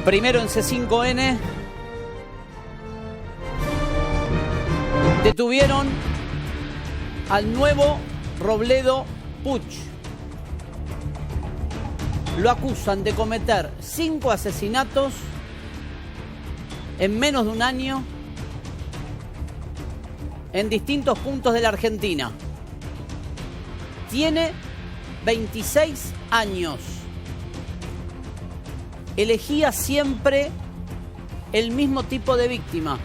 Primero en C5N detuvieron al nuevo Robledo Puch. Lo acusan de cometer 5 asesinatos en menos de un año en distintos puntos de la Argentina. Tiene 26 años. Elegía siempre el mismo tipo de víctima.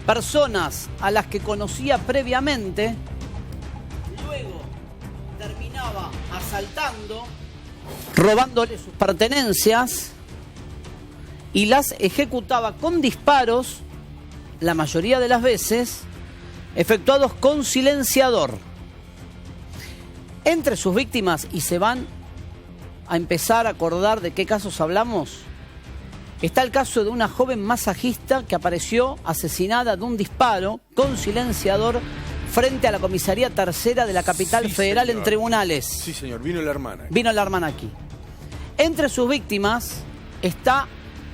Personas a las que conocía previamente, luego terminaba asaltando, robándole sus pertenencias y las ejecutaba con disparos, la mayoría de las veces, efectuados con silenciador. Entre sus víctimas, y se van a empezar a acordar de qué casos hablamos, está el caso de una joven masajista que apareció asesinada de un disparo con silenciador frente a la comisaría tercera de la capital federal, señor, en tribunales. Sí, señor, vino la hermana. Vino la hermana aquí. Entre sus víctimas está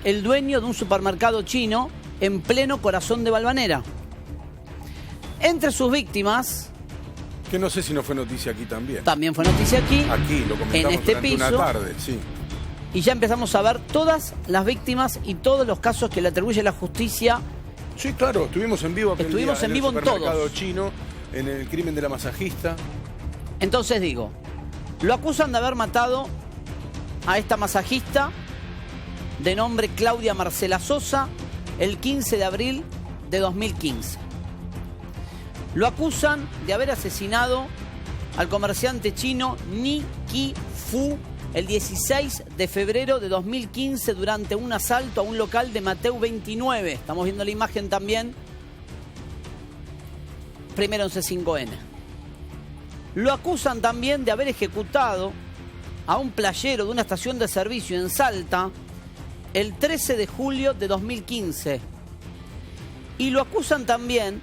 el dueño de un supermercado chino en pleno corazón de Valvanera. Entre sus víctimas... Que no sé si no fue noticia aquí también. También fue noticia aquí. Aquí, lo comentamos en este durante piso, una tarde, sí. Y ya empezamos a ver todas las víctimas y todos los casos que le atribuye la justicia. Sí, claro, estuvimos en vivo aquel Estuvimos día en vivo el en todos. supermercado chino, en el crimen de la masajista. Entonces digo, lo acusan de haber matado a esta masajista de nombre Claudia Marcela Sosa el 15 de abril de 2015. Lo acusan de haber asesinado al comerciante chino Ni Ki Fu el 16 de febrero de 2015 durante un asalto a un local de Mateu 29. Estamos viendo la imagen también. Primero en C5N. Lo acusan también de haber ejecutado a un playero de una estación de servicio en Salta el 13 de julio de 2015. Y lo acusan también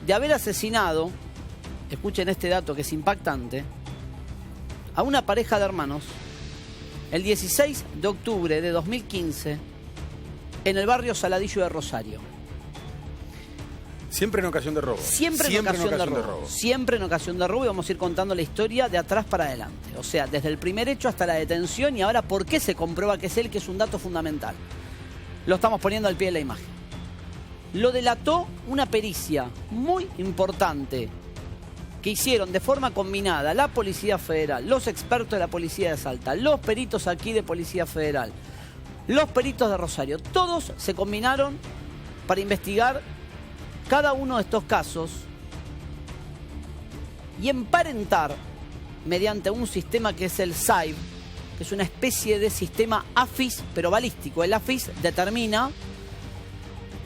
de haber asesinado, escuchen este dato que es impactante, a una pareja de hermanos el 16 de octubre de 2015 en el barrio Saladillo de Rosario. Siempre en ocasión de robo. Siempre en ocasión de robo. Siempre en ocasión de robo, y vamos a ir contando la historia de atrás para adelante. O sea, desde el primer hecho hasta la detención, y ahora por qué se comprueba que es él, que es un dato fundamental. Lo estamos poniendo al pie de la imagen. Lo delató una pericia muy importante que hicieron de forma combinada la Policía Federal, los expertos de la Policía de Salta, los peritos aquí de Policía Federal, los peritos de Rosario. Todos se combinaron para investigar cada uno de estos casos y emparentar mediante un sistema que es el SAIB, que es una especie de sistema AFIS, pero balístico. El AFIS determina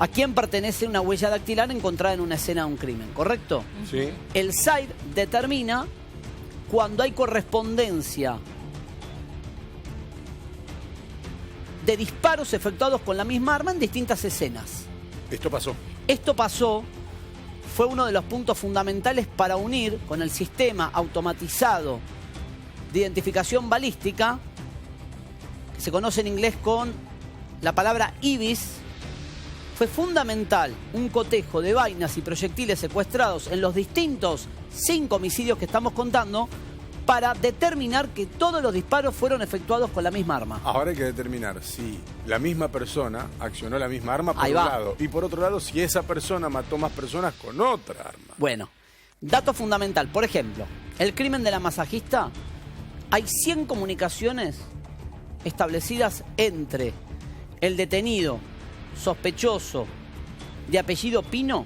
a quién pertenece una huella dactilar encontrada en una escena de un crimen, ¿correcto? Sí. El SAIB determina cuando hay correspondencia de disparos efectuados con la misma arma en distintas escenas. Esto pasó. Esto pasó, fue uno de los puntos fundamentales para unir con el sistema automatizado de identificación balística, que se conoce en inglés con la palabra IBIS. Fue fundamental un cotejo de vainas y proyectiles secuestrados en los distintos 5 homicidios que estamos contando para determinar que todos los disparos fueron efectuados con la misma arma. Ahora hay que determinar si la misma persona accionó la misma arma por Ahí un va. lado, y por otro lado si esa persona mató más personas con otra arma. Bueno, dato fundamental. Por ejemplo, el crimen de la masajista, hay 100 comunicaciones establecidas entre el detenido sospechoso de apellido Pino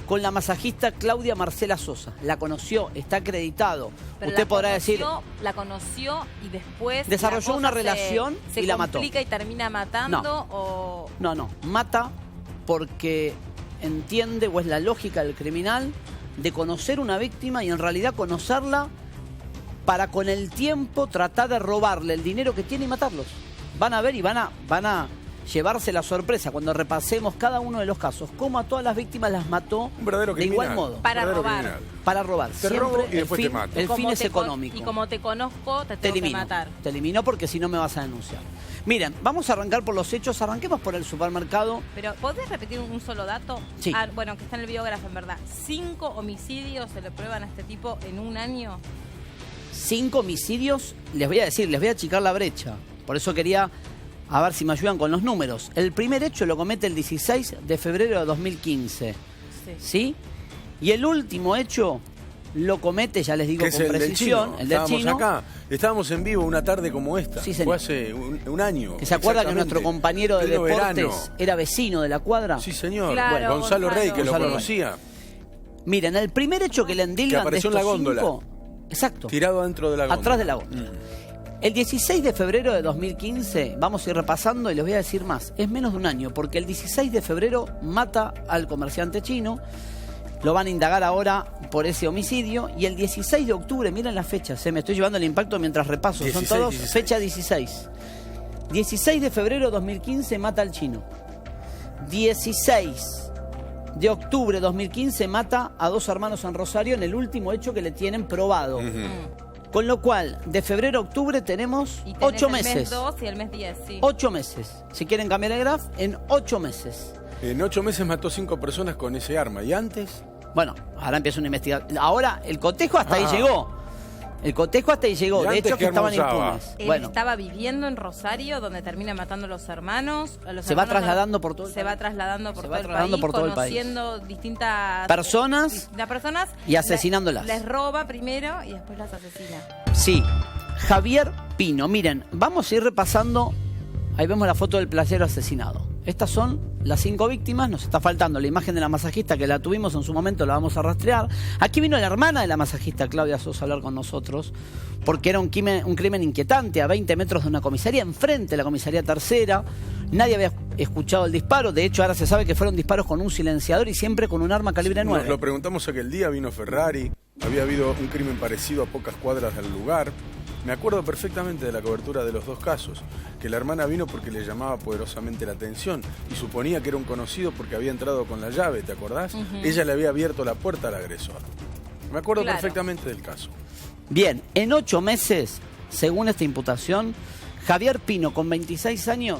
con la masajista Claudia Marcela Sosa. La conoció, está acreditado. Pero usted podrá decir... La conoció y después... desarrolló una relación y la mató. ¿Se complica y termina matando No. o...? No. Mata porque entiende, o es la lógica del criminal, de conocer una víctima y en realidad conocerla para con el tiempo tratar de robarle el dinero que tiene y matarlos. Van a ver y van a llevarse la sorpresa cuando repasemos cada uno de los casos, cómo a todas las víctimas las mató Un verdadero de criminal. igual modo. Para Verdadero robar. criminal. Para robar. Te Siempre robo y el después fin, te mato. el fin Como es te económico. Y como te conozco, te Te tengo que elimino. matar. Te elimino porque si no me vas a denunciar. Miren, vamos a arrancar por los hechos. Arranquemos por el supermercado. Pero, ¿podés repetir un solo dato? Sí. Bueno, que está en el biógrafo, en verdad. 5 homicidios se le prueban a este tipo en un año. 5 homicidios. Les voy a decir, les voy a achicar la brecha. Por eso quería, a ver si me ayudan con los números. El primer hecho lo comete el 16 de febrero de 2015. Sí. ¿Sí? Y el último hecho lo comete, ya les digo Que es con el del precisión, chino. el del Estábamos chino. acá, estábamos en vivo una tarde como esta. Sí, señor. Fue hace un año. Que se acuerda que nuestro exactamente. compañero de Pleno deportes verano. era vecino de la cuadra. Sí, señor. Claro, Gonzalo Rey, que lo Gonzalo Rey. conocía, Miren, el primer hecho que le endilgan Que de apareció estos en la góndola. 5, exacto, tirado adentro de la góndola. atrás de la góndola. El 16 de febrero de 2015, vamos a ir repasando y les voy a decir más, es menos de un año, porque el 16 de febrero mata al comerciante chino, lo van a indagar ahora por ese homicidio, y el 16 de octubre, miren las fechas, me estoy llevando el impacto mientras repaso, 16, son todos 16. fecha 16. 16 de febrero de 2015 mata al chino. 16 de octubre de 2015 mata a 2 hermanos en Rosario en el último hecho que le tienen probado. Con lo cual, de febrero a octubre tenemos Y tenés 8 el mes meses. 2 y el mes 10, sí. 8 meses. Si quieren cambiar el graph, en 8 meses. En 8 meses mató 5 personas con ese arma. ¿Y antes? Bueno, ahora empieza una investigación. Ahora, el cotejo hasta ahí Ah. llegó. El cotejo hasta ahí llegó. ¿Y De antes hecho, que qué estaban almorzaba? impunes. Él Bueno, estaba viviendo en Rosario, donde termina matando a los hermanos. Se va trasladando por todo el Se va país. trasladando por Se todo va el trasladando país, por todo el país. conociendo distintas Personas personas y asesinándolas. Les roba primero y después las asesina. sí. Javier Pino. Miren, vamos a ir repasando. Ahí vemos la foto del playero asesinado. Estas son las 5 víctimas. Nos está faltando la imagen de la masajista, que la tuvimos en su momento, la vamos a rastrear. Aquí vino la hermana de la masajista, Claudia Sosa, a hablar con nosotros, porque era un crimen inquietante, a 20 metros de una comisaría, enfrente de la comisaría tercera. Nadie había escuchado el disparo. De hecho, ahora se sabe que fueron disparos con un silenciador y siempre con un arma calibre 9. Nos lo preguntamos aquel día, vino Ferrari. Había habido un crimen parecido a pocas cuadras del lugar. Me acuerdo perfectamente de la cobertura de los 2 casos, que la hermana vino porque le llamaba poderosamente la atención y suponía que era un conocido porque había entrado con la llave, ¿te acordás? Ella le había abierto la puerta al agresor. Me acuerdo Claro. perfectamente del caso. Bien, en 8 meses, según esta imputación, Javier Pino, con 26 años,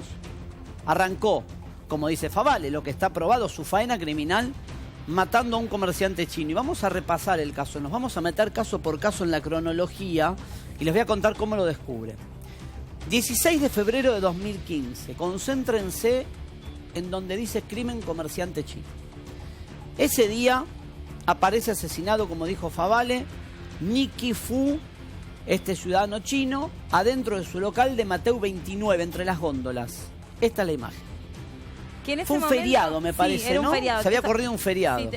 arrancó, como dice Favale, lo que está probado, su faena criminal, matando a un comerciante chino. Y vamos a repasar el caso, nos vamos a meter caso por caso en la cronología y les voy a contar cómo lo descubre. 16 de febrero de 2015, concéntrense en donde dice crimen comerciante chino. Ese día aparece asesinado, como dijo Favale, Nicky Fu, este ciudadano chino, adentro de su local de Mateu 29, entre las góndolas. Esta es la imagen. Que en ese Fue un momento- feriado, me sí, parece, era un ¿no? feriado. Se había Eso- corrido un feriado. Sí,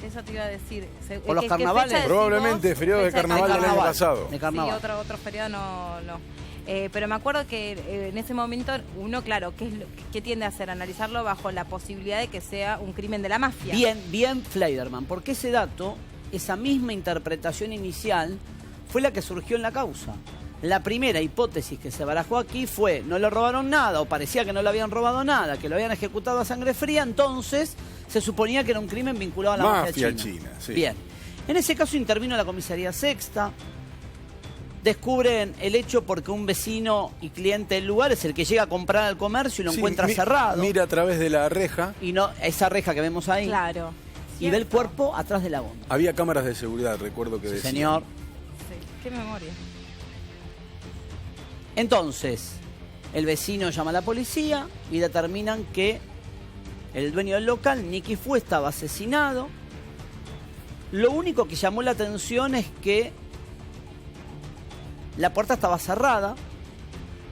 eso te iba a decir. ¿Por los ¿Qué carnavales? fecha decís Probablemente vos? feriado de Fecha carnaval del año carnaval. pasado. De Sí, carnaval. otro feriado no. Pero me acuerdo que en ese momento uno, claro, ¿qué tiende a hacer? Analizarlo bajo la posibilidad de que sea un crimen de la mafia. Bien, Fleiderman, porque ese dato, esa misma interpretación inicial, fue la que surgió en la causa. La primera hipótesis que se barajó aquí fue, no le robaron nada, o parecía que no le habían robado nada, que lo habían ejecutado a sangre fría, entonces se suponía que era un crimen vinculado a la mafia Mafia china, sí. Bien. En ese caso intervino la comisaría sexta. Descubren el hecho porque un vecino y cliente del lugar es el que llega a comprar al comercio y lo Sí, encuentra cerrado. Mira a través de la reja. Y no, esa reja que vemos ahí. Claro. Y ve el Cierto. cuerpo atrás de la góndola. Había cámaras de seguridad, recuerdo que Sí, decía. señor. Sí, qué memoria. Entonces, el vecino llama a la policía y determinan que el dueño del local, Nicky Fu, estaba asesinado. Lo único que llamó la atención es que la puerta estaba cerrada,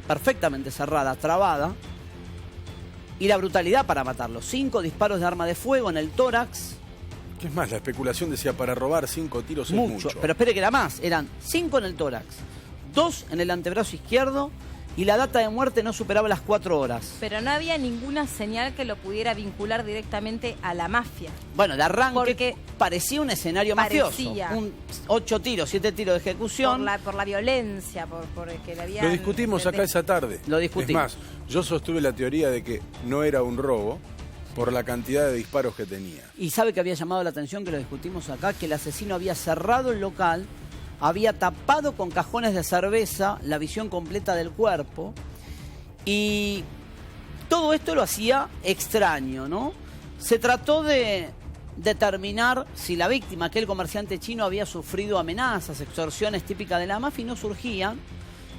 perfectamente cerrada, trabada, y la brutalidad para matarlo. 5 disparos de arma de fuego en el tórax, ¿Qué es más? La especulación decía para robar 5 tiros es mucho. mucho. Pero espere que era más, eran 5 en el tórax, 2 en el antebrazo izquierdo y la data de muerte no superaba las 4 horas. Pero no había ninguna señal que lo pudiera vincular directamente a la mafia. Bueno, de arranque Porque parecía un escenario parecía. mafioso. 8 tiros, 7 tiros de ejecución. Por la violencia, por el que le había... Lo discutimos acá esa tarde. Lo discutimos. Es más, yo sostuve la teoría de que no era un robo por la cantidad de disparos que tenía. Y sabe que había llamado la atención, que lo discutimos acá, que el asesino había cerrado el local, había tapado con cajones de cerveza la visión completa del cuerpo y todo esto lo hacía extraño, ¿no? Se trató de determinar si la víctima, aquel comerciante chino, había sufrido amenazas, extorsiones típicas de la mafia y no surgían.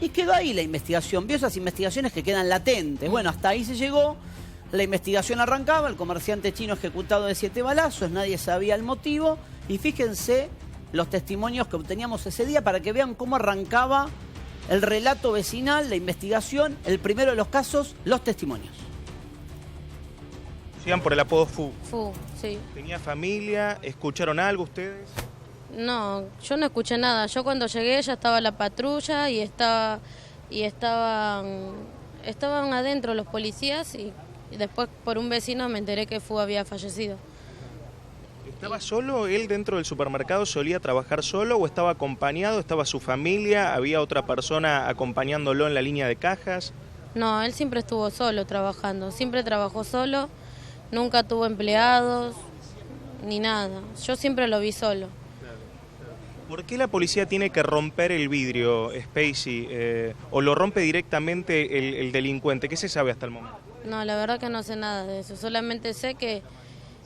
Y quedó ahí la investigación. Vio esas investigaciones que quedan latentes. Bueno, hasta ahí se llegó. La investigación arrancaba, el comerciante chino ejecutado de 7 balazos, nadie sabía el motivo. Y fíjense los testimonios que obteníamos ese día para que vean cómo arrancaba el relato vecinal, la investigación, el primero de los casos, los testimonios. Sigan por el apodo Fu. Fu, sí. ¿Tenía familia? ¿Escucharon algo ustedes? No, yo no escuché nada. Yo cuando llegué ya estaba la patrulla y estaban adentro los policías y después por un vecino me enteré que Fu había fallecido. ¿Estaba solo? ¿Él dentro del supermercado solía trabajar solo o estaba acompañado? ¿Estaba su familia? ¿Había otra persona acompañándolo en la línea de cajas? No, él siempre estuvo solo trabajando, siempre trabajó solo, nunca tuvo empleados ni nada. Yo siempre lo vi solo. ¿Por qué la policía tiene que romper el vidrio, Spacey? ¿O lo rompe directamente el delincuente? ¿Qué se sabe hasta el momento? No, la verdad que no sé nada de eso. Solamente sé que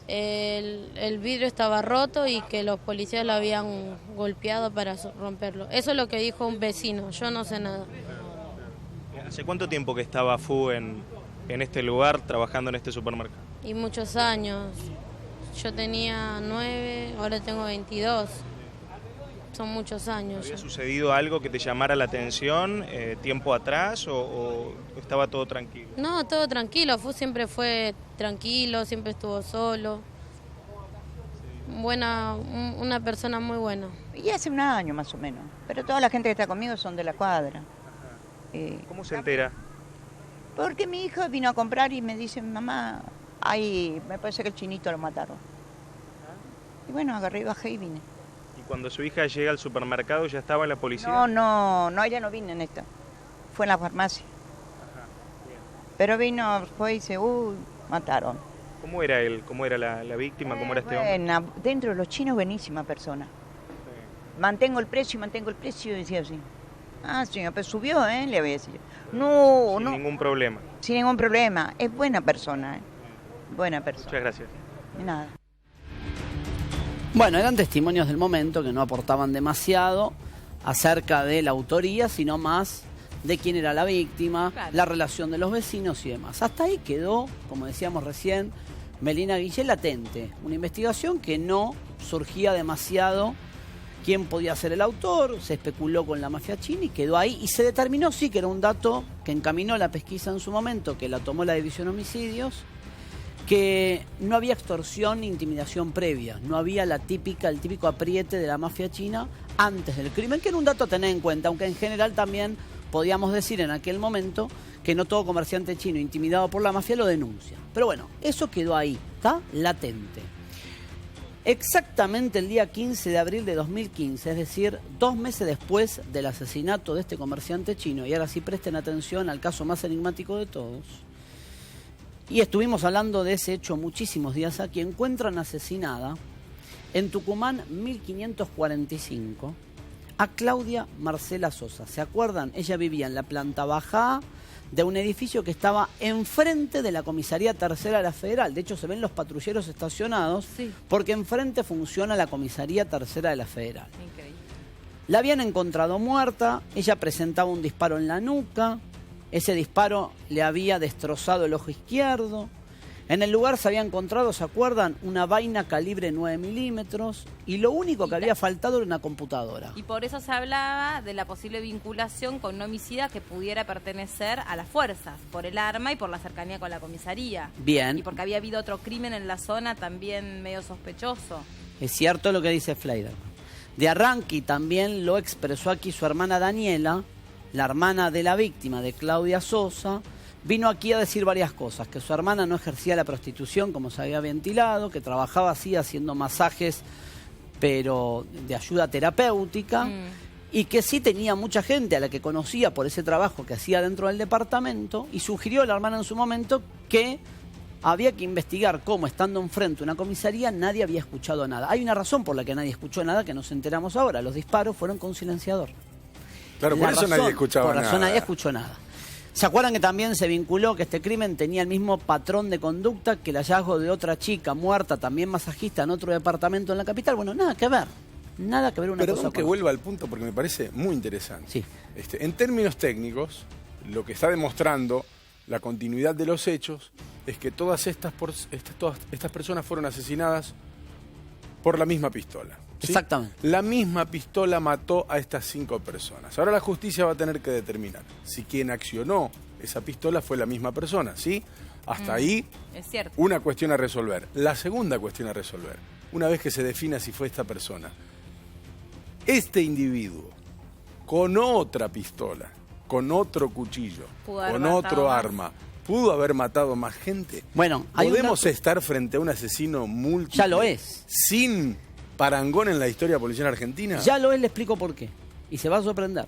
el vidrio estaba roto y que los policías lo habían golpeado para romperlo. Eso es lo que dijo un vecino, yo no sé nada. ¿Hace cuánto tiempo que estaba Fu en este lugar, trabajando en este supermercado? Y muchos años. Yo tenía 9, ahora tengo 22. Son muchos años. ¿Había ya. sucedido algo que te llamara la atención tiempo atrás o estaba todo tranquilo? No, todo tranquilo. Fu siempre fue tranquilo, siempre estuvo solo. Una persona muy buena. Y hace un año más o menos. Pero toda la gente que está conmigo son de la cuadra. ¿Cómo se entera? Porque mi hijo vino a comprar y me dice, mamá, ay, me parece que el chinito lo mataron. Y bueno, agarré y bajé y vine. ¿Y cuando su hija llega al supermercado ya estaba la policía? No, ella no vino en esto. Fue en la farmacia. Pero vino, fue y dice, mataron. ¿Cómo era él? ¿Cómo era la víctima? ¿Cómo era este hombre? Buena, dentro de los chinos, buenísima persona. Sí. Mantengo el precio, decía así. Ah, señor, pues subió, le voy a decir. No, Sin ningún problema. Sin ningún problema. Es buena persona, Buena persona. Muchas gracias. De nada. Bueno, eran testimonios del momento que no aportaban demasiado acerca de la autoría, sino más de quién era la víctima, Claro. la relación de los vecinos y demás. Hasta ahí quedó, como decíamos recién, Melina Guillé, latente. Una investigación que no surgía demasiado quién podía ser el autor, se especuló con la mafia china y quedó ahí. Y se determinó, sí, que era un dato que encaminó la pesquisa en su momento, que la tomó la División Homicidios, que no había extorsión ni intimidación previa, no había el típico apriete de la mafia china antes del crimen, que era un dato a tener en cuenta, aunque en general también podíamos decir en aquel momento que no todo comerciante chino intimidado por la mafia lo denuncia. Pero bueno, eso quedó ahí, está latente. Exactamente el día 15 de abril de 2015, es decir, 2 meses después del asesinato de este comerciante chino, y ahora sí presten atención al caso más enigmático de todos, y estuvimos hablando de ese hecho muchísimos días aquí, encuentran asesinada en Tucumán 1545 a Claudia Marcela Sosa. ¿Se acuerdan? Ella vivía en la planta baja de un edificio que estaba enfrente de la Comisaría Tercera de la Federal. De hecho, se ven los patrulleros estacionados Sí. porque enfrente funciona la Comisaría Tercera de la Federal. Increíble. La habían encontrado muerta, ella presentaba un disparo en la nuca, ese disparo le había destrozado el ojo izquierdo. En el lugar se había encontrado, ¿se acuerdan? Una vaina calibre 9 milímetros y lo único que había faltado era una computadora. Y por eso se hablaba de la posible vinculación con un homicida que pudiera pertenecer a las fuerzas, por el arma y por la cercanía con la comisaría. Bien, Y porque había habido otro crimen en la zona también medio sospechoso. es cierto lo que dice Fleiderman. De arranque, y también lo expresó aquí su hermana Daniela, la hermana de la víctima, de Claudia Sosa, vino aquí a decir varias cosas, que su hermana no ejercía la prostitución como se había ventilado, que trabajaba así haciendo masajes, pero de ayuda terapéutica, y que sí tenía mucha gente a la que conocía por ese trabajo que hacía dentro del departamento, y sugirió a la hermana en su momento que había que investigar cómo, estando enfrente de una comisaría, nadie había escuchado nada. Hay una razón por la que nadie escuchó nada que nos enteramos ahora. Los disparos fueron con silenciador. Claro, por eso nadie escuchaba nada. Por eso nadie escuchó nada. ¿Se acuerdan que también se vinculó que este crimen tenía el mismo patrón de conducta que el hallazgo de otra chica muerta, también masajista, en otro departamento en la capital? Bueno, nada que ver. Nada que ver una cosa Perdón que con vuelva al punto porque me parece muy interesante. Sí. En términos técnicos, lo que está demostrando la continuidad de los hechos es que todas estas personas fueron asesinadas por la misma pistola. ¿Sí? Exactamente. La misma pistola mató a estas 5 personas. Ahora la justicia va a tener que determinar si quien accionó esa pistola fue la misma persona, ¿sí? Hasta ahí, Es cierto. una cuestión a resolver. La segunda cuestión a resolver, una vez que se defina si fue esta persona, este individuo, con otra pistola, con otro cuchillo, Pudo haber con matado otro más. arma, ¿pudo haber matado más gente? Bueno, hay ¿Podemos estar frente a un asesino múltiple? Ya lo es. Sin parangón en la historia policial argentina. Ya lo es, le explico por qué. Y se va a sorprender.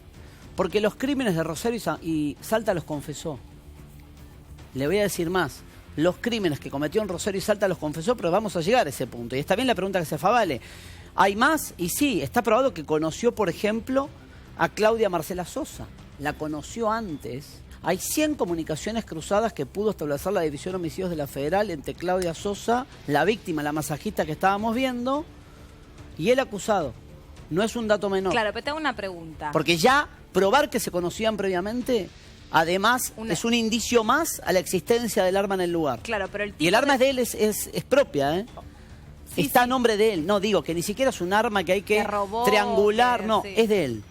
Porque los crímenes de Rosario y Salta los confesó. Le voy a decir más. Los crímenes que cometió en Rosario y Salta los confesó, pero vamos a llegar a ese punto. Y está bien la pregunta que se hace, vale. ¿Hay más? Y sí, está probado que conoció, por ejemplo, a Claudia Marcela Sosa. La conoció antes. Hay 100 comunicaciones cruzadas que pudo establecer la División de Homicidios de la Federal entre Claudia Sosa, la víctima, la masajista que estábamos viendo, y el acusado. No es un dato menor. Claro, pero te hago una pregunta. Porque ya probar que se conocían previamente, además, es un indicio más a la existencia del arma en el lugar. Claro, pero el tipo Y el arma de- es de él, es propia, ¿eh? Sí, Está sí. a nombre de él. No, digo que ni siquiera es un arma que hay que Que robó, triangular. que- No, sí. es de él.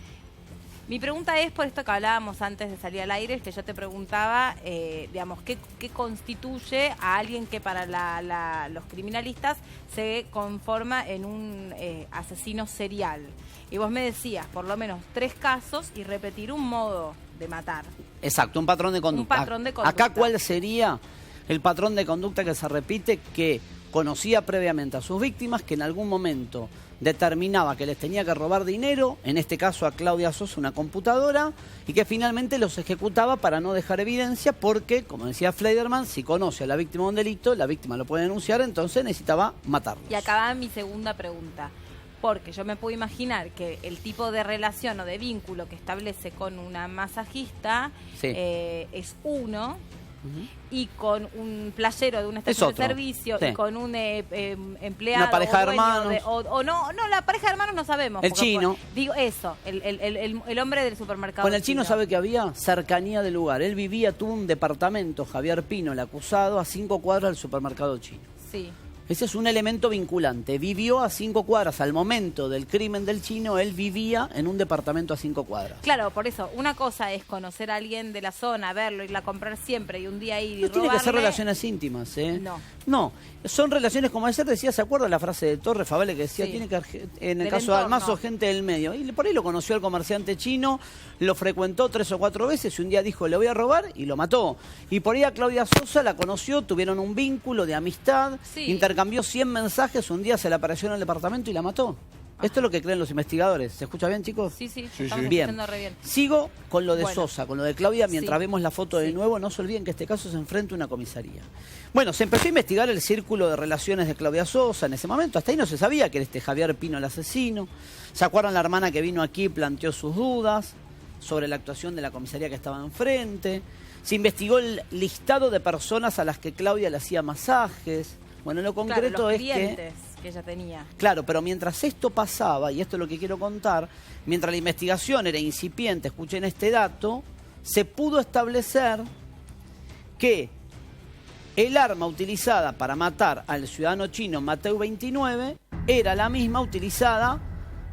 Mi pregunta es por esto que hablábamos antes de salir al aire, que yo te preguntaba, digamos, ¿qué constituye a alguien que para los criminalistas se conforma en un asesino serial? Y vos me decías, por lo menos 3 casos y repetir un modo de matar. Exacto, un patrón de conducta. patrón de conducta. Acá, ¿cuál sería el patrón de conducta que se repite? Que conocía previamente a sus víctimas, que en algún momento determinaba que les tenía que robar dinero, en este caso a Claudia Sosa una computadora, y que finalmente los ejecutaba para no dejar evidencia, porque, como decía Fleiderman, si conoce a la víctima de un delito, la víctima lo puede denunciar, entonces necesitaba matarlos. Y acá va mi segunda pregunta. Porque yo me puedo imaginar que el tipo de relación o de vínculo que establece con una masajista Sí. es uno, y con un playero de una estación de otro. servicio Sí. y con un empleado Una pareja o de dueño hermanos. o no, la pareja de hermanos no sabemos. El porque, chino. digo eso, el hombre del supermercado. Con el chino, ¿sabe que había? Cercanía del lugar. Él vivía, tuvo un departamento, Javier Pino, el acusado, a 5 cuadras del supermercado chino. Sí. Ese es un elemento vinculante. Vivió a 5 cuadras. Al momento del crimen del chino, él vivía en un departamento a 5 cuadras. Claro, por eso, una cosa es conocer a alguien de la zona, verlo, irla a comprar siempre y un día ir y No tiene que ser robarle. relaciones íntimas, ¿eh? No. No, son relaciones como ayer decía, ¿se acuerda la frase de Torres Favale que decía, Sí. tiene que, en el Del caso de Almazo, entorno. gente del medio? Y por ahí lo conoció al comerciante chino, lo frecuentó 3 o 4 veces y un día dijo, le voy a robar y lo mató. Y por ahí a Claudia Sosa la conoció, tuvieron un vínculo de amistad, Sí. intercambió 100 mensajes, un día se le apareció en el departamento y la mató. Esto es lo que creen los investigadores. ¿Se escucha bien, chicos? Sí, sí, Sí, estamos sí. Bien. escuchando re bien. Sigo con lo de Bueno. Sosa, con lo de Claudia, mientras Sí. vemos la foto de Sí. nuevo. No se olviden que este caso se enfrenta a una comisaría. Bueno, se empezó a investigar el círculo de relaciones de Claudia Sosa en ese momento. Hasta ahí no se sabía que era Javier Pino el asesino. ¿Se acuerdan? La hermana que vino aquí planteó sus dudas sobre la actuación de la comisaría que estaba enfrente. Se investigó el listado de personas a las que Claudia le hacía masajes. Bueno, lo Claro, concreto los es clientes que ella tenía. Claro, pero mientras esto pasaba, y esto es lo que quiero contar, mientras la investigación era incipiente, escuchen este dato, se pudo establecer que el arma utilizada para matar al ciudadano chino Mateu 29 era la misma utilizada,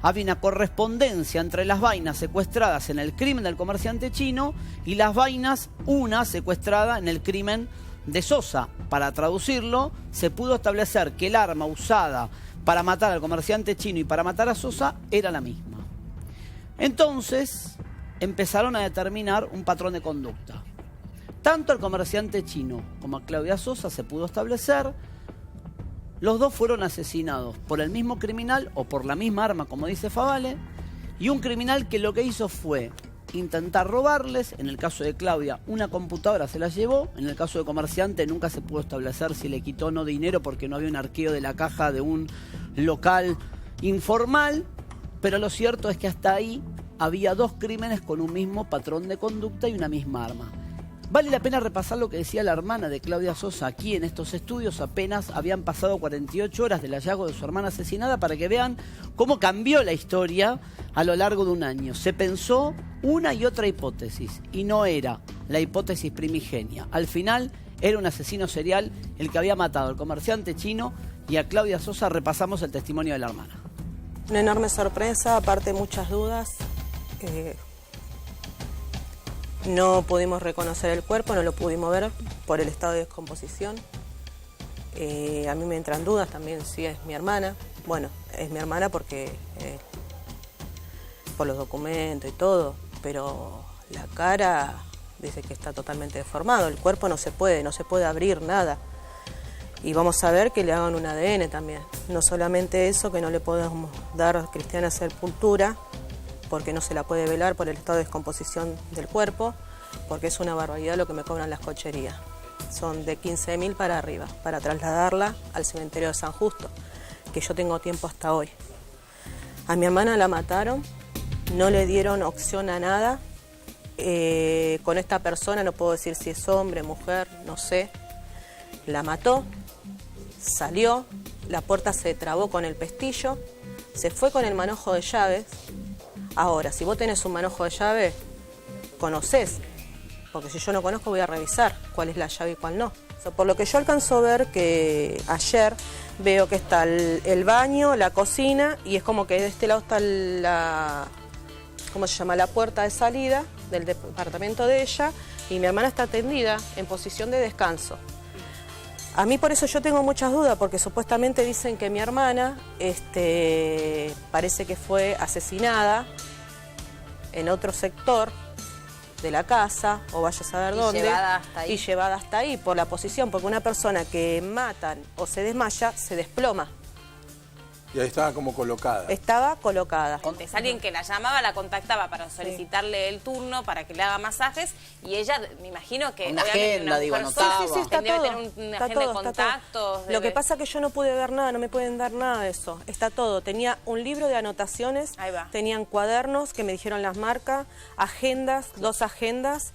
había una correspondencia entre las vainas secuestradas en el crimen del comerciante chino y las vainas, una secuestrada en el crimen de Sosa. Para traducirlo, se pudo establecer que el arma usada para matar al comerciante chino y para matar a Sosa era la misma. Entonces, empezaron a determinar un patrón de conducta. Tanto al comerciante chino como a Claudia Sosa se pudo establecer. Los dos fueron asesinados por el mismo criminal o por la misma arma, como dice Favale, y un criminal que lo que hizo fue intentar robarles. En el caso de Claudia, una computadora se la llevó. En el caso de comerciante nunca se pudo establecer si le quitó o no dinero porque no había un arqueo de la caja de un local informal. Pero lo cierto es que hasta ahí había dos crímenes con un mismo patrón de conducta y una misma arma. Vale la pena repasar lo que decía la hermana de Claudia Sosa aquí en estos estudios. Apenas habían pasado 48 horas del hallazgo de su hermana asesinada para que vean cómo cambió la historia a lo largo de un año. Se pensó una y otra hipótesis y no era la hipótesis primigenia. Al final era un asesino serial el que había matado al comerciante chino y a Claudia Sosa. Repasamos el testimonio de la hermana. Una enorme sorpresa, aparte muchas dudas. No pudimos reconocer el cuerpo, no lo pudimos ver por el estado de descomposición. A mí me entran dudas también si es mi hermana. Bueno, es mi hermana porque por los documentos y todo, pero la cara dice que está totalmente deformado. El cuerpo no se puede abrir nada. Y vamos a ver que le hagan un ADN también. No solamente eso, que no le podemos dar cristiana sepultura, porque no se la puede velar por el estado de descomposición del cuerpo, porque es una barbaridad lo que me cobran las cocherías. Son de 15.000 para arriba, para trasladarla al cementerio de San Justo, que yo tengo tiempo hasta hoy. A mi hermana la mataron, no le dieron opción a nada. Con esta persona no puedo decir si es hombre, mujer, no sé. La mató, salió, la puerta se trabó con el pestillo, se fue con el manojo de llaves. Ahora, si vos tenés un manojo de llave, conocés, porque si yo no conozco voy a revisar cuál es la llave y cuál no. O sea, por lo que yo alcanzo a ver que ayer veo que está el baño, la cocina, y es como que de este lado está la, ¿cómo se llama?, la puerta de salida del departamento de ella, y mi hermana está tendida en posición de descanso. A mí por eso yo tengo muchas dudas, porque supuestamente dicen que mi hermana parece que fue asesinada en otro sector de la casa, o vaya a saber dónde, y llevada hasta ahí por la posición, porque una persona que matan o se desmaya, se desploma. Y ahí estaba como colocada. Estaba colocada. Es alguien que la llamaba, la contactaba para solicitarle el turno, para que le haga masajes, y ella, me imagino que... Una agenda, digo, anotaba. Sí, está debe todo. tener una agenda de contactos. Lo que pasa es que yo no pude ver nada, no me pueden dar nada de eso. Está todo. Tenía un libro de anotaciones, tenían cuadernos que me dijeron las marcas, agendas, 2 agendas,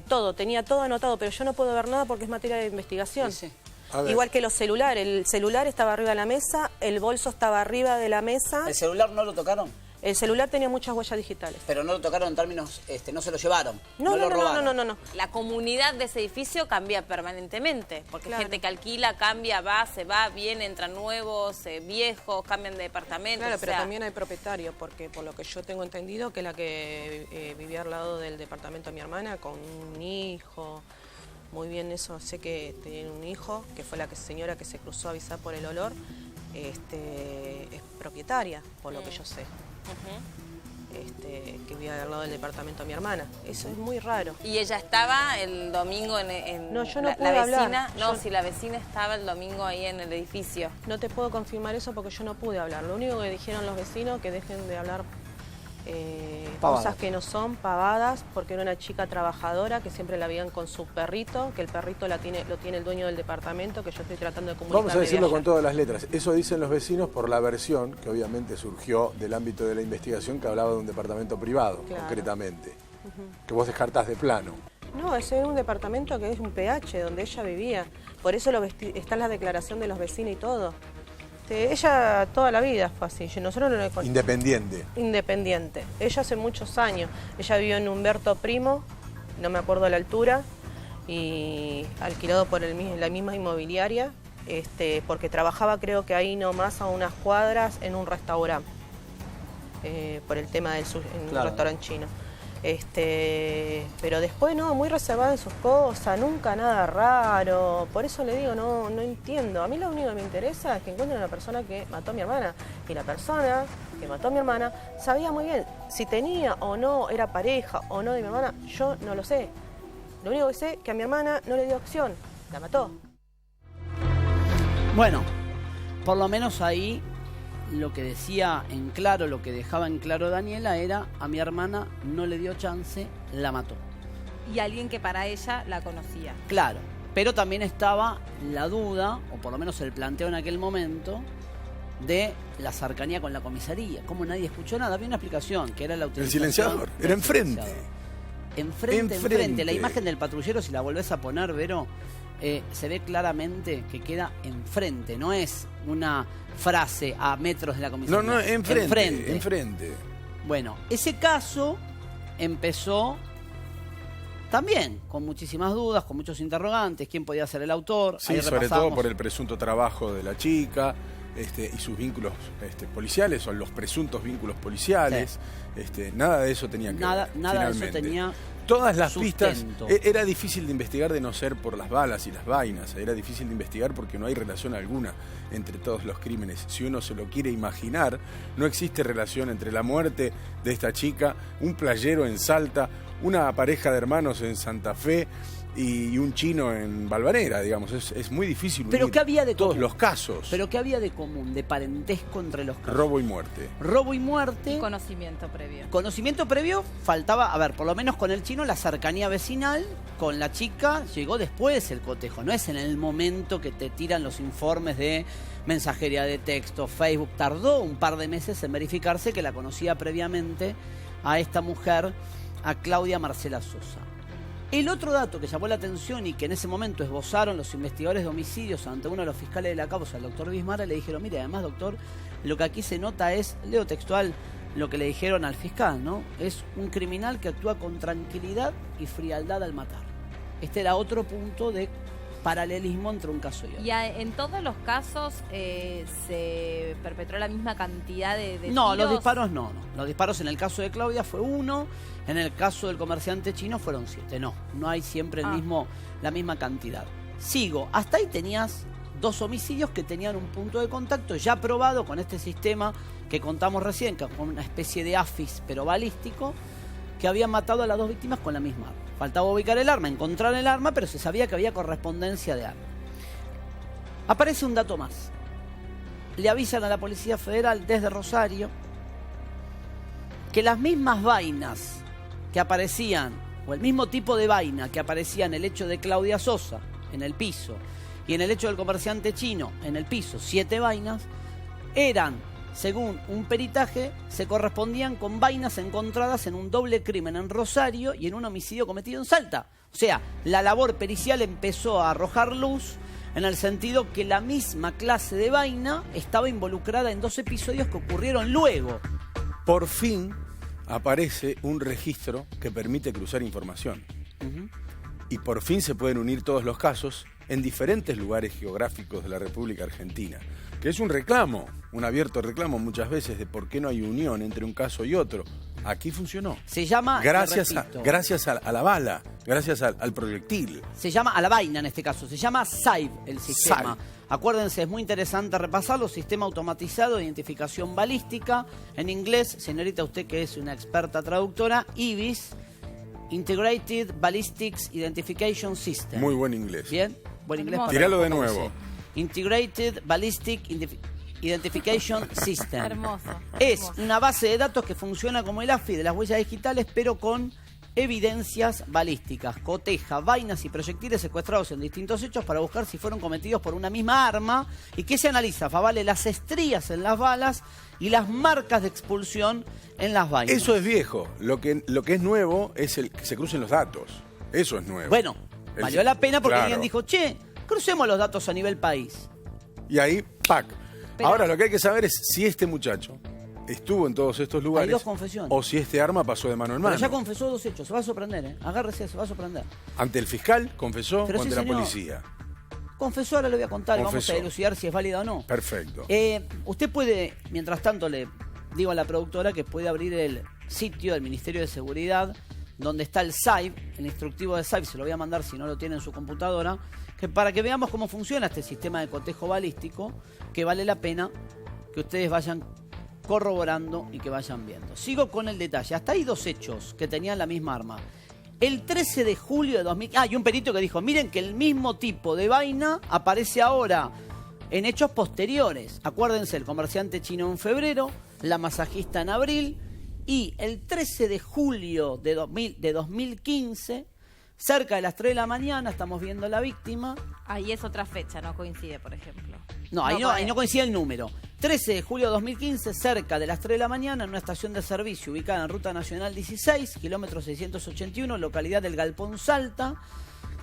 todo. Tenía todo anotado, pero yo no puedo ver nada porque es materia de investigación. Sí. Igual que los celulares, el celular estaba arriba de la mesa, el bolso estaba arriba de la mesa. ¿El celular no lo tocaron? El celular tenía muchas huellas digitales. Pero no lo tocaron en términos, no se lo llevaron. No lo robaron. No. La comunidad de ese edificio cambia permanentemente, porque gente que alquila, cambia, va, se va, viene, entran nuevos, viejos, cambian de departamento. Claro, pero también hay propietarios, porque por lo que yo tengo entendido, que la que vivía al lado del departamento de mi hermana, con un hijo... Muy bien, eso, sé que tenía un hijo, que fue la señora que se cruzó a avisar por el olor, es propietaria, por lo que yo sé. Que vivía al lado del departamento de mi hermana. Eso es muy raro. ¿Y ella estaba el domingo en no, yo no pude la hablar. vecina? No, si la vecina estaba el domingo ahí en el edificio. No te puedo confirmar eso porque yo no pude hablar. Lo único que dijeron los vecinos, que dejen de hablar cosas que no son pavadas, porque era una chica trabajadora que siempre la veían con su perrito, que el perrito lo tiene el dueño del departamento, que yo estoy tratando de comunicar. Vamos a decirlo con todas las letras. Eso dicen los vecinos por la versión que obviamente surgió del ámbito de la investigación, que hablaba de un departamento privado, concretamente, que vos descartás de plano. No, ese es un departamento que es un PH, donde ella vivía. Por eso está en la declaración de los vecinos y todo. Ella toda la vida fue así. Nosotros no Independiente. Independiente. Ella hace muchos años. Ella vivió en Humberto Primo, no me acuerdo la altura, y alquilado por la misma inmobiliaria, porque trabajaba creo que ahí nomás a unas cuadras en un restaurante, por el tema del un restaurante chino. Pero después no, muy reservada en sus cosas, nunca nada raro. Por eso le digo, no entiendo. A mí lo único que me interesa es que encuentren a la persona que mató a mi hermana. Y la persona que mató a mi hermana sabía muy bien si tenía o no, era pareja o no de mi hermana, yo no lo sé. Lo único que sé es que a mi hermana no le dio acción, la mató. Bueno, por lo menos ahí lo que decía en claro, lo que dejaba en claro Daniela era: a mi hermana no le dio chance, la mató. Y alguien que para ella la conocía. Claro, pero también estaba la duda, o por lo menos el planteo en aquel momento, de la cercanía con la comisaría. Como nadie escuchó nada, había una explicación, que era la utilización. El silenciador, era enfrente. Enfrente. La imagen del patrullero, si la volvés a poner, Vero, se ve claramente que queda enfrente, no es una frase a metros de la comisaría. No, enfrente. Bueno, ese caso empezó también con muchísimas dudas, con muchos interrogantes. ¿Quién podía ser el autor? Sí, Ahí sobre repasábamos. todo por el presunto trabajo de la chica y sus vínculos policiales, o los presuntos vínculos policiales. Sí. Nada de eso tenía que ver. Nada de eso tenía. Todas las sustento. pistas, era difícil de investigar de no ser por las balas y las vainas, era difícil de investigar porque no hay relación alguna entre todos los crímenes. Si uno se lo quiere imaginar, no existe relación entre la muerte de esta chica, un playero en Salta, una pareja de hermanos en Santa Fe y un chino en Valvanera, digamos. Es muy difícil unir ¿Pero qué había de todos común? los casos. ¿Pero qué había de común, de parentesco entre los casos? Robo y muerte. Robo y muerte. Y conocimiento previo. Conocimiento previo, faltaba, a ver, por lo menos con el chino, la cercanía vecinal. Con la chica llegó después el cotejo, no es en el momento que te tiran los informes de mensajería de texto, Facebook. Tardó un par de meses en verificarse que la conocía previamente a esta mujer, a Claudia Marcela Sosa. El otro dato que llamó la atención y que en ese momento esbozaron los investigadores de homicidios ante uno de los fiscales de la causa, el doctor Bismara, le dijeron: mire, además, doctor, lo que aquí se nota es, leo textual lo que le dijeron al fiscal, ¿no? Es un criminal que actúa con tranquilidad y frialdad al matar. Este era otro punto de paralelismo entre un caso y otro. ¿Y en todos los casos se perpetró la misma cantidad de No, tiros? los disparos no. Los disparos en el caso de Claudia fue 1, en el caso del comerciante chino fueron 7. No hay siempre la misma cantidad. Sigo, hasta ahí tenías 2 homicidios que tenían un punto de contacto ya probado con este sistema que contamos recién, que con una especie de AFIS pero balístico, que habían matado a las 2 víctimas con la misma arma. Faltaba ubicar el arma, encontrar el arma, pero se sabía que había correspondencia de arma. Aparece un dato más. Le avisan a la Policía Federal desde Rosario que las mismas vainas que aparecían, o el mismo tipo de vaina que aparecía en el hecho de Claudia Sosa, en el piso, y en el hecho del comerciante chino, en el piso, 7 vainas, eran, según un peritaje, se correspondían con vainas encontradas en un doble crimen en Rosario y en un homicidio cometido en Salta. O sea, la labor pericial empezó a arrojar luz en el sentido que la misma clase de vaina estaba involucrada en 2 episodios que ocurrieron luego. Por fin aparece un registro que permite cruzar información. Y por fin se pueden unir todos los casos en diferentes lugares geográficos de la República Argentina, que es un reclamo, un abierto reclamo muchas veces de por qué no hay unión entre un caso y otro. Aquí funcionó. Se llama, gracias a la bala, gracias al proyectil. Se llama, a la vaina en este caso, se llama SAIV el sistema. SAIV. Acuérdense, es muy interesante repasarlo, sistema automatizado de identificación balística. En inglés, señorita, usted que es una experta traductora, IBIS, Integrated Ballistics Identification System. Muy buen inglés. Bien, buen inglés. Hermoso. Tíralo de nuevo. Integrated Ballistic Identification System. Hermoso. Es hermoso. una base de datos que funciona como el AFI de las huellas digitales, pero con evidencias balísticas. Coteja vainas y proyectiles secuestrados en distintos hechos para buscar si fueron cometidos por una misma arma. ¿Y qué se analiza, Favale? Las estrías en las balas y las marcas de expulsión en las vainas. Eso es viejo. Lo que es nuevo es que se crucen los datos. Eso es nuevo. Bueno, valió la pena porque claro. alguien dijo: che, crucemos los datos a nivel país. Y ahí, ¡pac! Pero- Ahora lo que hay que saber es si este muchacho estuvo en todos estos lugares Hay 2 confesiones. o si este arma pasó de mano en mano. Pero ya confesó 2 hechos, se va a sorprender, ¿eh? Agárrese, se va a sorprender. Ante el fiscal confesó Pero o sí, ante la señor. policía. Confesó, ahora le voy a contar y vamos Confesó. a elucidar si es válida o no. Perfecto. Usted puede, mientras tanto le digo a la productora que puede abrir el sitio del Ministerio de Seguridad, donde está el SAIB, el instructivo de SAIB, se lo voy a mandar si no lo tiene en su computadora, que para que veamos cómo funciona este sistema de cotejo balístico, que vale la pena que ustedes vayan corroborando y que vayan viendo. Sigo con el detalle. Hasta hay 2 hechos que tenían la misma arma. El 13 de julio de 2000... y un perito que dijo, miren que el mismo tipo de vaina aparece ahora en hechos posteriores. Acuérdense, el comerciante chino en febrero, la masajista en abril, y el 13 de julio de 2015, cerca de las 3 de la mañana, estamos viendo a la víctima. Ahí es otra fecha, no coincide, por ejemplo. No, ahí no coincide el número. 13 de julio de 2015, cerca de las 3 de la mañana, en una estación de servicio ubicada en Ruta Nacional 16, kilómetro 681, localidad del Galpón Salta,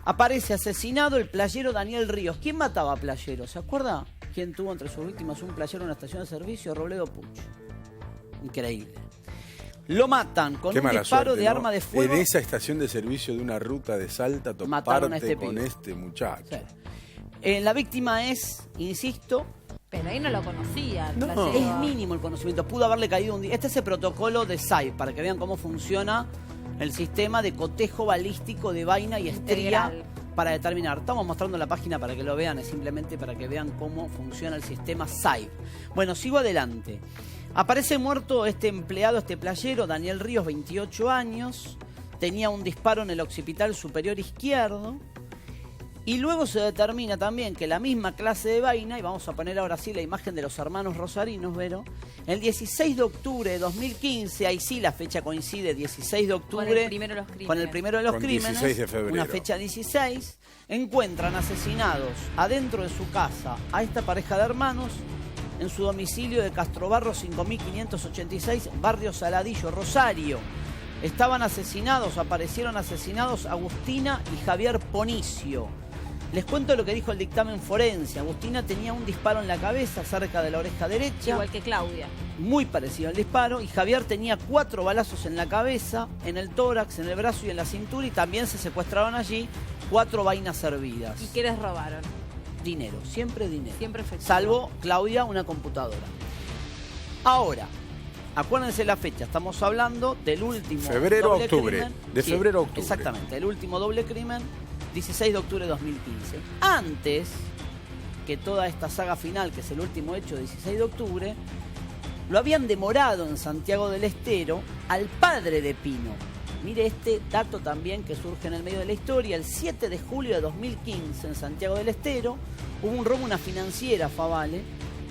aparece asesinado el playero Daniel Ríos. ¿Quién mataba a playero? ¿Se acuerda? ¿Quién tuvo entre sus víctimas un playero en una estación de servicio? Robledo Puch. Increíble. Lo matan con un disparo de arma de fuego. En esa estación de servicio de una ruta de Salta, mataron a este con pibe. este muchacho. Sí. La víctima es, insisto... Pero ahí no lo conocía. No. Es mínimo el conocimiento. Pudo haberle caído un día. Este es el protocolo de SAIB, para que vean cómo funciona el sistema de cotejo balístico de vaina y estría para determinar. Estamos mostrando la página para que lo vean, es simplemente para que vean cómo funciona el sistema SAIB. Bueno, sigo adelante. Aparece muerto este empleado, este playero, Daniel Ríos, 28 años. Tenía un disparo en el occipital superior izquierdo. Y luego se determina también que la misma clase de vaina, y vamos a poner ahora sí la imagen de los hermanos rosarinos, Vero, el 16 de octubre de 2015, ahí sí la fecha coincide, 16 de octubre, con el primero de los crímenes. Con el primero de los crímenes, 16 de febrero. Una fecha 16, encuentran asesinados adentro de su casa a esta pareja de hermanos en su domicilio de Castrobarro 5586, barrio Saladillo, Rosario. Estaban asesinados, aparecieron asesinados Agustina y Javier Ponicio. Les cuento lo que dijo el dictamen forense. Agustina tenía un disparo en la cabeza, cerca de la oreja derecha. Igual que Claudia. Muy parecido al disparo. Y Javier tenía 4 balazos en la cabeza, en el tórax, en el brazo y en la cintura. Y también se secuestraron allí 4 vainas servidas. ¿Y qué les robaron? Dinero, siempre dinero. Siempre efectivo. Salvo Claudia, una computadora. Ahora, acuérdense la fecha. Estamos hablando del último Febrero-octubre. crimen. De febrero a octubre. Exactamente, el último doble crimen. 16 de octubre de 2015. Antes que toda esta saga final, que es el último hecho, 16 de octubre, lo habían demorado en Santiago del Estero al padre de Pino. Mire este dato también que surge en el medio de la historia. El 7 de julio de 2015, en Santiago del Estero, hubo un robo a una financiera, Favale,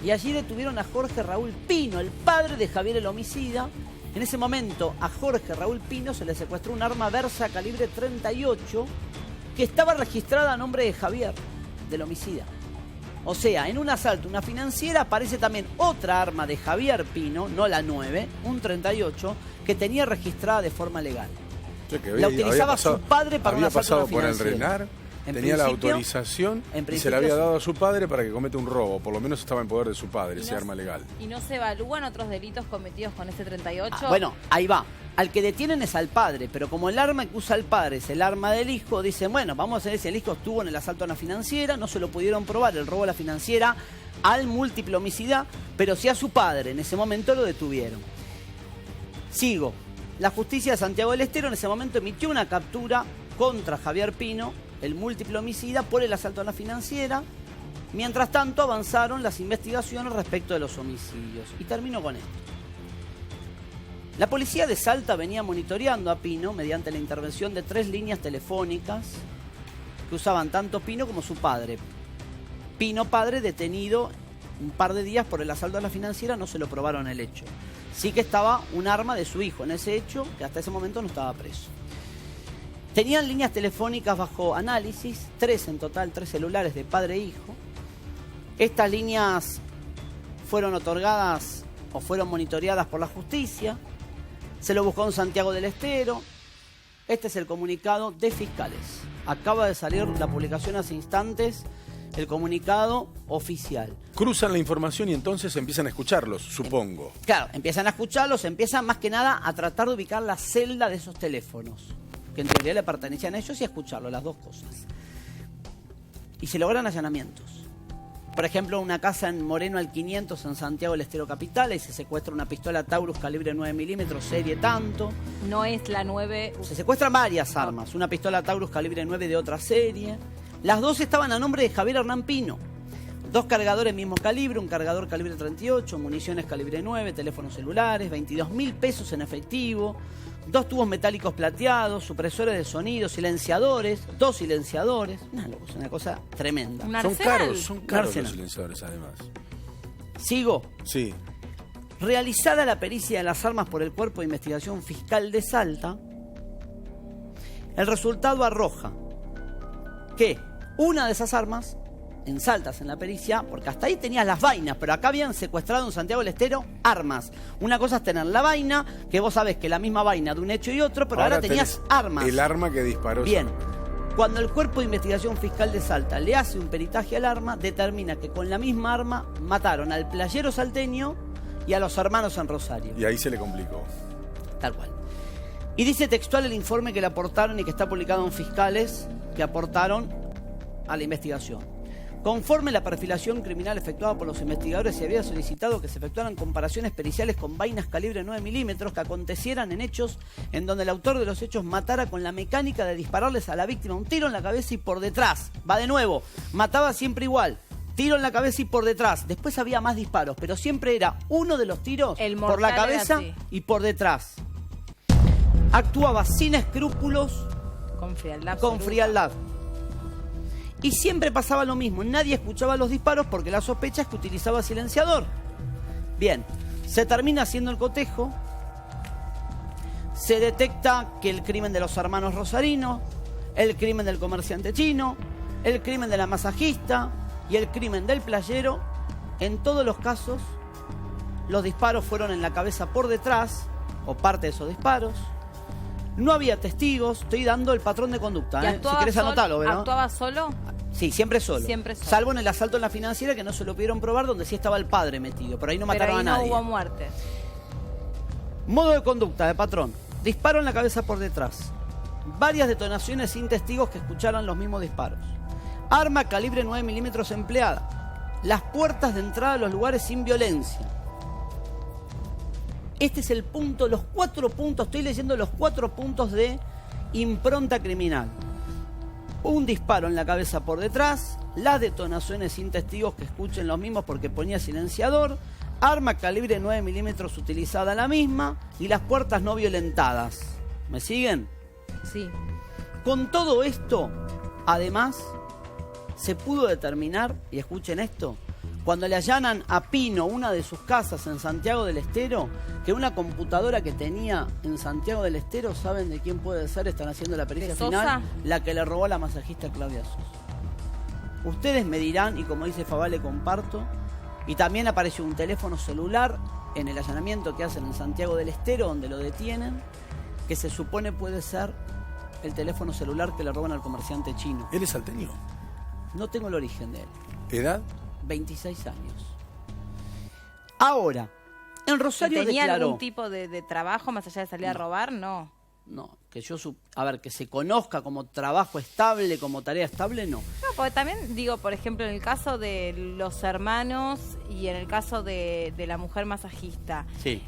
y allí detuvieron a Jorge Raúl Pino, el padre de Javier el homicida. En ese momento, a Jorge Raúl Pino se le secuestró un arma Versa calibre 38, que estaba registrada a nombre de Javier, del homicida. O sea, en un asalto a una financiera aparece también otra arma de Javier Pino, no la 9, un 38, que tenía registrada de forma legal. O sea, que la utilizaba su padre para un había asalto a pasado una por el financiera. RENAR, En tenía la principio- autorización en y se la había principio- dado a su padre para que cometa un robo. Por lo menos estaba en poder de su padre, ese arma legal. ¿Y no se evalúan otros delitos cometidos con ese 38? Bueno, ahí va. Al que detienen es al padre, pero como el arma que usa el padre es el arma del hijo, dicen, bueno, vamos a ver si el hijo estuvo en el asalto a una financiera, no se lo pudieron probar, el robo a la financiera al múltiple homicida, pero sí a su padre, en ese momento lo detuvieron. Sigo. La justicia de Santiago del Estero en ese momento emitió una captura contra Javier Pino, el múltiple homicida, por el asalto a la financiera. Mientras tanto avanzaron las investigaciones respecto de los homicidios. Y termino con esto. La policía de Salta venía monitoreando a Pino mediante la intervención de 3 líneas telefónicas que usaban tanto Pino como su padre. Pino, padre, detenido un par de días por el asalto a la financiera, no se lo probaron el hecho. Sí que estaba un arma de su hijo en ese hecho, que hasta ese momento no estaba preso. Tenían líneas telefónicas bajo análisis, 3 en total, 3 celulares de padre e hijo. Estas líneas fueron otorgadas o fueron monitoreadas por la justicia. Se lo buscó en Santiago del Estero. Este es el comunicado de fiscales. Acaba de salir la publicación hace instantes, el comunicado oficial. Cruzan la información y entonces empiezan a escucharlos, supongo. Claro, empiezan a escucharlos, empiezan más que nada a tratar de ubicar la celda de esos teléfonos, que en teoría le pertenecían a ellos, y a escucharlos, las dos cosas. Y se logran allanamientos. Por ejemplo, una casa en Moreno al 500 en Santiago del Estero Capital, y se secuestra una pistola Taurus calibre 9 milímetros, serie tanto. No es la 9. Se secuestran varias armas, una pistola Taurus calibre 9 de otra serie. Las dos estaban a nombre de Javier Hernán Pino. 2 cargadores mismo calibre, un cargador calibre 38, municiones calibre 9, teléfonos celulares, 22.000 pesos en efectivo, 2 tubos metálicos plateados, supresores de sonido, silenciadores, 2 silenciadores. Una cosa tremenda. Un Son arsenal. caros Arsenal. los silenciadores además. Sigo. Sí. Realizada la pericia de las armas por el Cuerpo de Investigación Fiscal de Salta, el resultado arroja que una de esas armas, en Saltas, en la pericia, porque hasta ahí tenías las vainas, pero acá habían secuestrado en Santiago del Estero armas. Una cosa es tener la vaina, que vos sabés que es la misma vaina de un hecho y otro, pero ahora tenías tenés armas. El arma que disparó. Bien. Cuando el Cuerpo de Investigación Fiscal de Salta le hace un peritaje al arma, determina que con la misma arma mataron al playero salteño y a los hermanos en Rosario. Y ahí se le complicó. Tal cual. Y dice textual el informe que le aportaron y que está publicado en Fiscales que aportaron a la investigación. Conforme la perfilación criminal efectuada por los investigadores, se había solicitado que se efectuaran comparaciones periciales con vainas calibre 9 milímetros que acontecieran en hechos en donde el autor de los hechos matara con la mecánica de dispararles a la víctima un tiro en la cabeza y por detrás. Va de nuevo, mataba siempre igual. Tiro en la cabeza y por detrás. Después había más disparos, pero siempre era uno de los tiros El por la mortal era cabeza así. y por detrás. Actuaba sin escrúpulos, Con frialdad. con absoluta. frialdad. Y siempre pasaba lo mismo. Nadie escuchaba los disparos porque la sospecha es que utilizaba silenciador. Bien, se termina haciendo el cotejo. Se detecta que el crimen de los hermanos rosarinos, el crimen del comerciante chino, el crimen de la masajista y el crimen del playero, en todos los casos, los disparos fueron en la cabeza por detrás, o parte de esos disparos. No había testigos. Estoy dando el patrón de conducta. ¿Y Si actuaba querés solo? anotarlo, ¿verdad? ¿Actuaba solo? Sí, siempre solo. Siempre solo. Salvo en el asalto en la financiera, que no se lo pudieron probar, donde sí estaba el padre metido. Por ahí no Pero mataron ahí a no nadie. hubo muerte. Modo de conducta de patrón. Disparo en la cabeza por detrás. Varias detonaciones sin testigos que escucharan los mismos disparos. Arma calibre 9 milímetros empleada. Las puertas de entrada a los lugares sin violencia. Este es el punto, los 4 puntos, estoy leyendo los 4 puntos de impronta criminal. Un disparo en la cabeza por detrás, las detonaciones sin testigos que escuchen los mismos porque ponía silenciador, arma calibre 9 milímetros utilizada la misma y las puertas no violentadas. ¿Me siguen? Sí. Con todo esto, además, se pudo determinar, y escuchen esto, cuando le allanan a Pino una de sus casas en Santiago del Estero, que una computadora que tenía en Santiago del Estero, ¿saben de quién puede ser? Están haciendo la pericia ¿De Sosa? final, la que le robó a la masajista Claudia Sosa. Ustedes me dirán, y como dice Fabale, comparto, y también apareció un teléfono celular en el allanamiento que hacen en Santiago del Estero, donde lo detienen, que se supone puede ser el teléfono celular que le roban al comerciante chino. ¿Él es salteño? No tengo el origen de él. ¿Edad? 26 años. Ahora, en Rosario ¿Tenía declaró... algún tipo de trabajo más allá de salir a robar? No. No, que yo... A ver, que se conozca como trabajo estable, como tarea estable, no. No, porque también, digo, por ejemplo, en el caso de los hermanos y en el caso de la mujer masajista, Sí.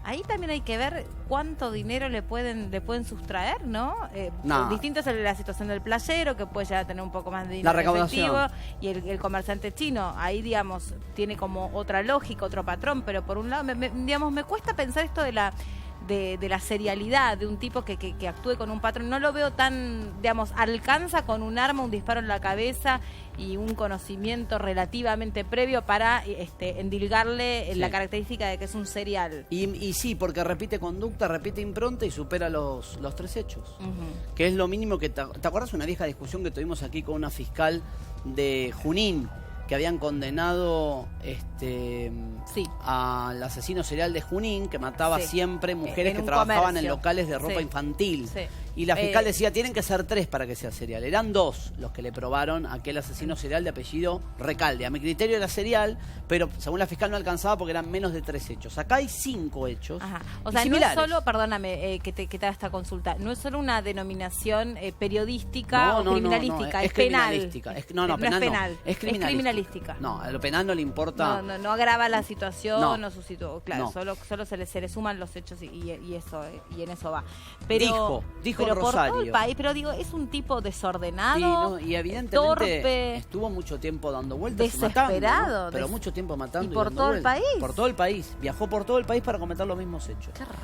ahí también hay que ver cuánto dinero le pueden sustraer, ¿no? No. Distinto es la situación del playero, que puede llegar a tener un poco más de dinero La recaudación. efectivo, y el comerciante chino, ahí, digamos, tiene como otra lógica, otro patrón, pero por un lado, digamos, me cuesta pensar esto de la serialidad de un tipo que actúe con un patrón. No lo veo tan, digamos, alcanza con un arma, un disparo en la cabeza y un conocimiento relativamente previo para endilgarle Sí. la característica de que es un serial. Y sí, porque repite conducta, repite impronta y supera los 3 hechos. Ujú. Que es lo mínimo que... ¿Te acuerdas una vieja discusión que tuvimos aquí con una fiscal de Junín, que habían condenado Sí. al asesino serial de Junín, que mataba Sí. siempre mujeres En que un trabajaban en comercio. locales de ropa Sí. infantil? Sí. Y la fiscal decía, tienen que ser 3 para que sea serial. Eran 2 los que le probaron a aquel asesino serial de apellido Recalde. A mi criterio era serial, pero según la fiscal no alcanzaba porque eran menos de 3 hechos. Acá hay 5 hechos. Ajá. O sea, no es solo, perdóname que te haga esta consulta, no es solo una denominación periodística o criminalística, es criminalística. penal. No, penal es no. penal. Es criminalística. No, a lo penal no le importa. No agrava la situación, no suscitó. Claro, No. solo se le suman los hechos y en eso va. Dijo pero Rosario. por todo el país, pero digo, es un tipo desordenado, Sí, no, y evidentemente torpe, estuvo mucho tiempo dando vueltas y desesperado, matando, ¿no? Pero mucho tiempo matando y por dando todo el vueltas. país. Por todo el país. Viajó por todo el país para cometer los mismos hechos. Qué raro.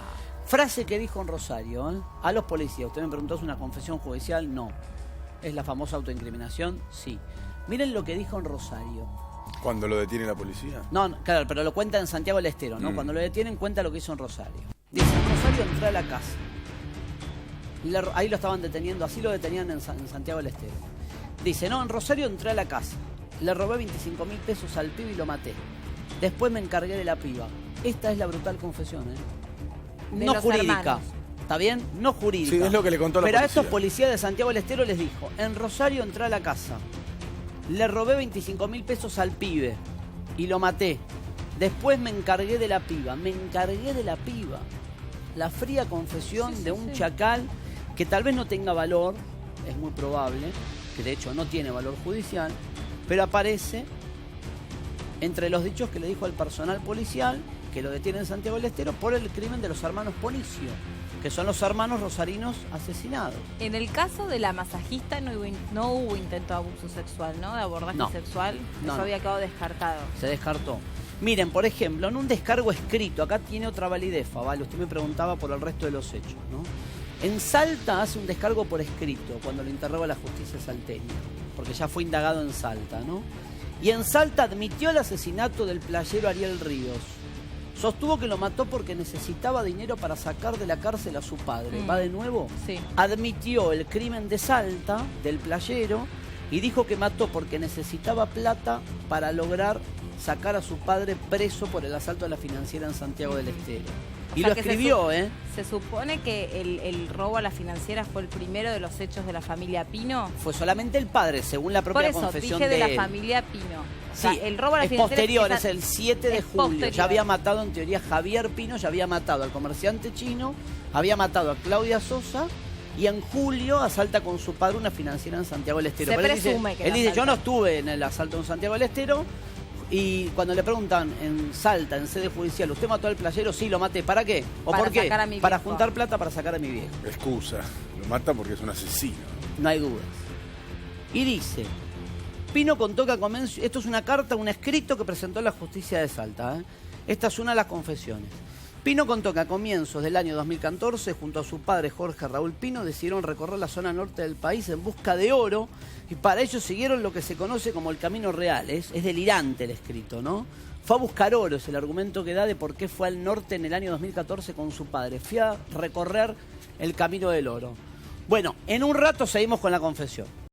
Frase que dijo en Rosario, ¿eh? A los policías. Usted me preguntó, ¿es una confesión judicial? No. ¿Es la famosa autoincriminación? Sí. Miren lo que dijo en Rosario. ¿Cuando lo detiene la policía? No, claro, pero lo cuenta en Santiago del Estero, ¿no? Cuando lo detienen, cuenta lo que hizo en Rosario. Dice, en Rosario entré a la casa. Ahí lo estaban deteniendo, así lo detenían en Santiago del Estero. Dice, no, en Rosario entré a la casa. Le robé 25.000 pesos al pibe y lo maté. Después me encargué de la piba. Esta es la brutal confesión, ¿eh? De No los jurídica. hermanos. ¿Está bien? No jurídica. Sí, es lo que le contó la Pero a policía. estos policías de Santiago del Estero les dijo, en Rosario entré a la casa. Le robé 25.000 pesos al pibe y lo maté. Después me encargué de la piba. Me encargué de la piba. La fría confesión de un chacal que tal vez no tenga valor, es muy probable, que de hecho no tiene valor judicial, pero aparece entre los dichos que le dijo al personal policial que lo detiene en Santiago del Estero por el crimen de los hermanos Ponicio, que son los hermanos rosarinos asesinados. En el caso de la masajista no hubo intento de abuso sexual, ¿no? De abordaje sexual. No, Eso había quedado descartado. Se descartó. Miren, por ejemplo, en un descargo escrito, acá tiene otra validez, ¿vale? Usted me preguntaba por el resto de los hechos, ¿no? En Salta hace un descargo por escrito cuando lo interroga la justicia salteña, porque ya fue indagado en Salta, ¿no? Y en Salta admitió el asesinato del playero Ariel Ríos. Sostuvo que lo mató porque necesitaba dinero para sacar de la cárcel a su padre. ¿Va de nuevo? Sí. Admitió el crimen de Salta, del playero, y dijo que mató porque necesitaba plata para lograr sacar a su padre preso por el asalto a la financiera en Santiago del Estero. Y lo escribió, ¿eh? ¿Se supone que el robo a la financiera fue el primero de los hechos de la familia Pino? Fue solamente el padre, según la propia Por eso, confesión dije de él. la familia Pino. Sí, O sea, el robo a la es financiera posterior, es el 7 de julio. posterior. Ya había matado, en teoría, Javier Pino, ya había matado al comerciante chino, había matado a Claudia Sosa, y en julio asalta con su padre una financiera en Santiago del Estero. Se Pero presume que él la dice, yo asaltó. no estuve en el asalto en Santiago del Estero. Y cuando le preguntan en Salta, en sede judicial, ¿usted mató al playero? Sí, lo maté. ¿Para qué? ¿O Para por qué? sacar a mi Para viejo. juntar plata para sacar a mi viejo. Excusa. Lo mata porque es un asesino. No hay dudas. Y dice, Pino contó que esto es una carta, un escrito que presentó la justicia de Salta, ¿eh? Esta es una de las confesiones. Pino contó que a comienzos del año 2014, junto a su padre Jorge Raúl Pino, decidieron recorrer la zona norte del país en busca de oro, y para ello siguieron lo que se conoce como el Camino Real. Es delirante el escrito, ¿no? Fue a buscar oro, es el argumento que da de por qué fue al norte en el año 2014 con su padre. Fui a recorrer el Camino del Oro. Bueno, en un rato seguimos con la confesión.